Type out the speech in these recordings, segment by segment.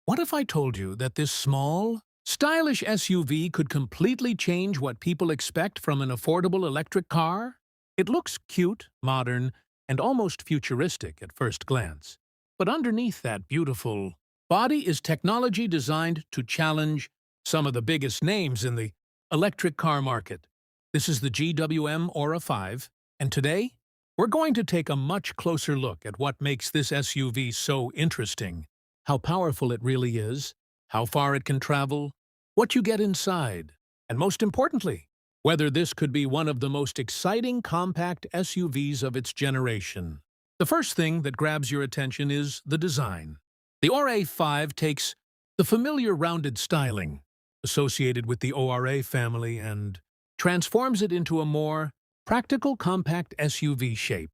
What if I told you that this small, stylish SUV could completely change what people expect from an affordable electric car? It looks cute, modern, and almost futuristic at first glance. But underneath that beautiful body is technology designed to challenge some of the biggest names in the electric car market. This is the GWM ORA 5, and today, we're going to take a much closer look at what makes this SUV so interesting, how powerful it really is, how far it can travel, what you get inside, and most importantly, whether this could be one of the most exciting compact SUVs of its generation. The first thing that grabs your attention is the design. The ORA 5 takes the familiar rounded styling associated with the ORA family and transforms it into a more practical compact SUV shape.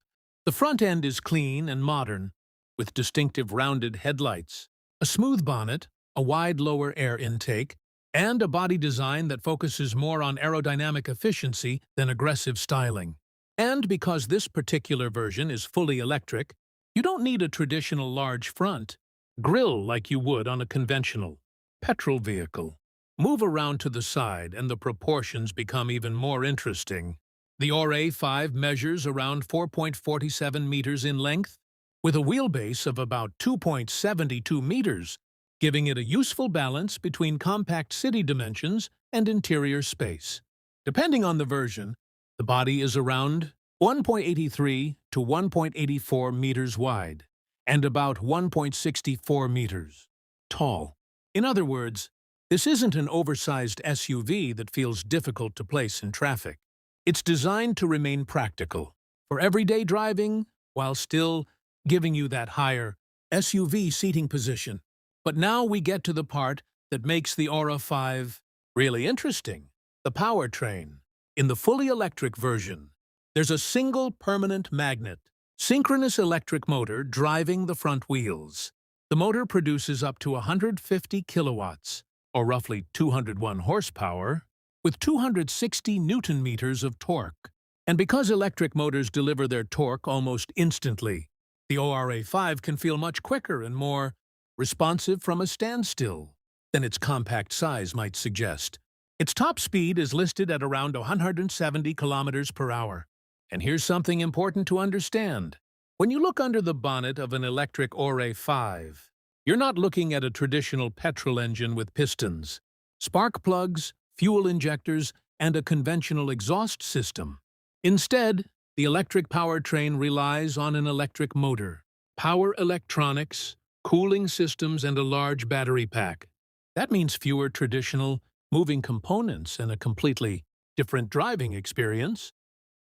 The front end is clean and modern, with distinctive rounded headlights, a smooth bonnet, a wide lower air intake, and a body design that focuses more on aerodynamic efficiency than aggressive styling. And because this particular version is fully electric, you don't need a traditional large front grille like you would on a conventional petrol vehicle. Move around to the side and the proportions become even more interesting. The ORA 5 measures around 4.47 meters in length, with a wheelbase of about 2.72 meters, giving it a useful balance between compact city dimensions and interior space. Depending on the version, the body is around 1.83 to 1.84 meters wide and about 1.64 meters tall. In other words, this isn't an oversized SUV that feels difficult to place in traffic. It's designed to remain practical for everyday driving while still giving you that higher SUV seating position. But now we get to the part that makes the ORA 5 really interesting, the powertrain. In the fully electric version, there's a single permanent magnet, synchronous electric motor driving the front wheels. The motor produces up to 150 kilowatts, or roughly 201 horsepower, with 260 newton-meters of torque. And because electric motors deliver their torque almost instantly, the ORA 5 can feel much quicker and more responsive from a standstill than its compact size might suggest. Its top speed is listed at around 170 kilometers per hour. And here's something important to understand. When you look under the bonnet of an electric ORA 5, you're not looking at a traditional petrol engine with pistons, spark plugs, fuel injectors, and a conventional exhaust system. Instead, the electric powertrain relies on an electric motor, power electronics, cooling systems, and a large battery pack. That means fewer traditional moving components and a completely different driving experience.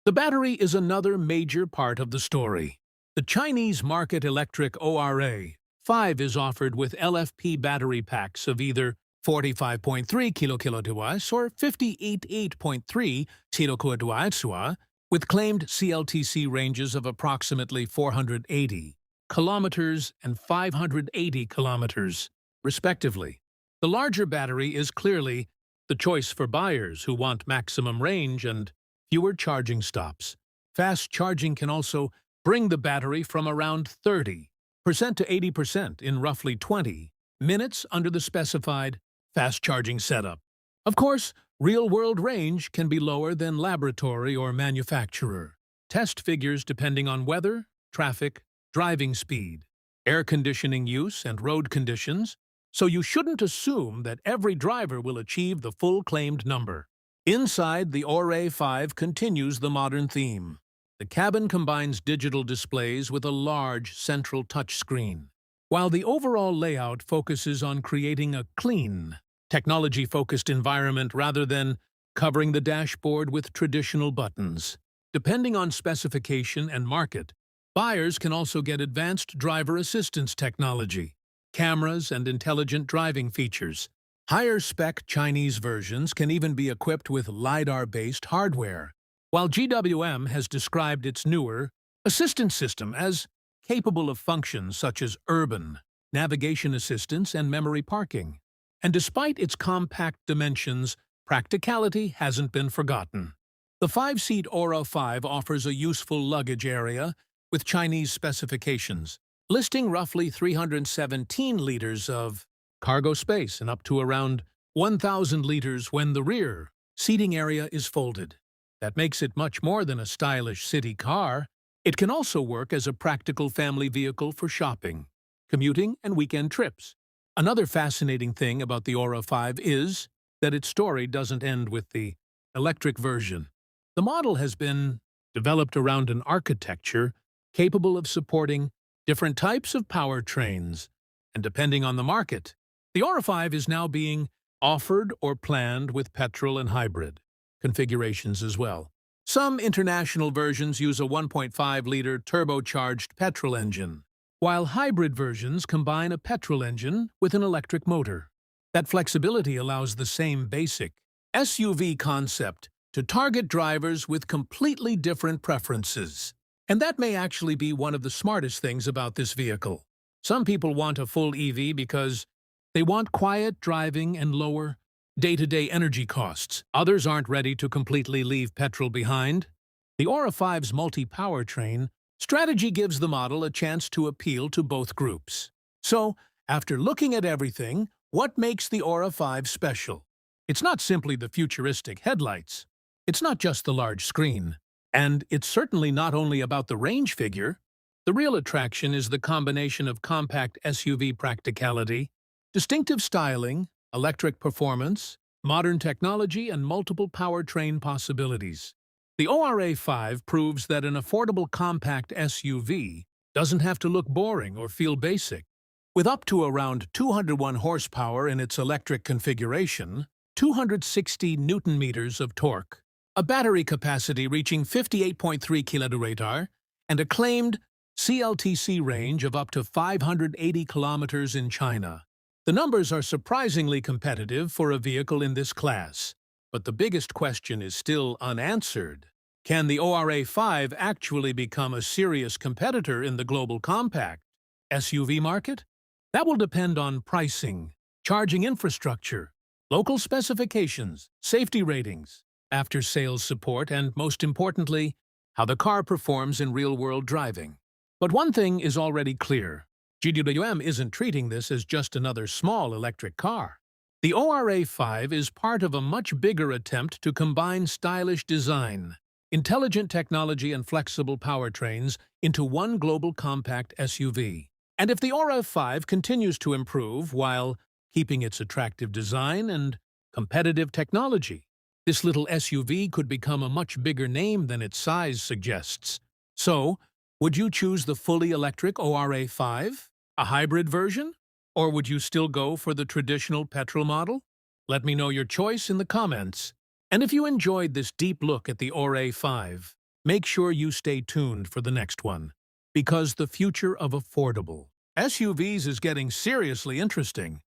The battery is another major part of the story. The Chinese market electric ORA 5 is offered with LFP battery packs of either 45.3 kWh or 58.3 kWh, with claimed CLTC ranges of approximately 480 kilometers and 580 kilometers, respectively. The larger battery is clearly the choice for buyers who want maximum range and fewer charging stops. Fast charging can also bring the battery from around 30% to 80% in roughly 20 minutes under the specified fast charging setup. Of course, real-world range can be lower than laboratory or manufacturer test figures depending on weather, traffic, driving speed, air conditioning use, and road conditions, so you shouldn't assume that every driver will achieve the full claimed number. Inside, the ORA 5 continues the modern theme. The cabin combines digital displays with a large central touchscreen, while the overall layout focuses on creating a clean, technology-focused environment rather than covering the dashboard with traditional buttons. Depending on specification and market, buyers can also get advanced driver assistance technology, cameras, and intelligent driving features. Higher-spec Chinese versions can even be equipped with LiDAR-based hardware, while GWM has described its newer assistance system as capable of functions such as urban navigation assistance and memory parking. And despite its compact dimensions, practicality hasn't been forgotten. The 5-seat ORA 5 offers a useful luggage area with Chinese specifications, listing roughly 317 liters of cargo space, and up to around 1,000 liters when the rear seating area is folded. That makes it much more than a stylish city car. It can also work as a practical family vehicle for shopping, commuting, and weekend trips. Another fascinating thing about the Aura 5 is that its story doesn't end with the electric version. The model has been developed around an architecture capable of supporting different types of powertrains, and depending on the market, the Aura 5 is now being offered or planned with petrol and hybrid configurations as well. Some international versions use a 1.5-liter turbocharged petrol engine, while hybrid versions combine a petrol engine with an electric motor. That flexibility allows the same basic SUV concept to target drivers with completely different preferences. And that may actually be one of the smartest things about this vehicle. Some people want a full EV because they want quiet driving and lower day-to-day energy costs. Others aren't ready to completely leave petrol behind. The Aura 5's multi-powertrain strategy gives the model a chance to appeal to both groups. So, after looking at everything, what makes the Aura 5 special? It's not simply the futuristic headlights. It's not just the large screen. And it's certainly not only about the range figure. The real attraction is the combination of compact SUV practicality, distinctive styling, electric performance, modern technology, and multiple powertrain possibilities. The ORA 5 proves that an affordable compact SUV doesn't have to look boring or feel basic. With up to around 201 horsepower in its electric configuration, 260 newton-meters of torque, a battery capacity reaching 58.3 kWh, and a claimed CLTC range of up to 580 kilometers in China. The numbers are surprisingly competitive for a vehicle in this class, but the biggest question is still unanswered. Can the ORA 5 actually become a serious competitor in the global compact SUV market? That will depend on pricing, charging infrastructure, local specifications, safety ratings, after-sales support, and most importantly, how the car performs in real-world driving. But one thing is already clear. GWM isn't treating this as just another small electric car. The ORA 5 is part of a much bigger attempt to combine stylish design, intelligent technology, and flexible powertrains into one global compact SUV. And if the Aura 5 continues to improve while keeping its attractive design and competitive technology, this little SUV could become a much bigger name than its size suggests. So, would you choose the fully electric ORA 5, a hybrid version, or would you still go for the traditional petrol model? Let me know your choice in the comments. And if you enjoyed this deep look at the ORA 5, make sure you stay tuned for the next one, because the future of affordable SUVs is getting seriously interesting.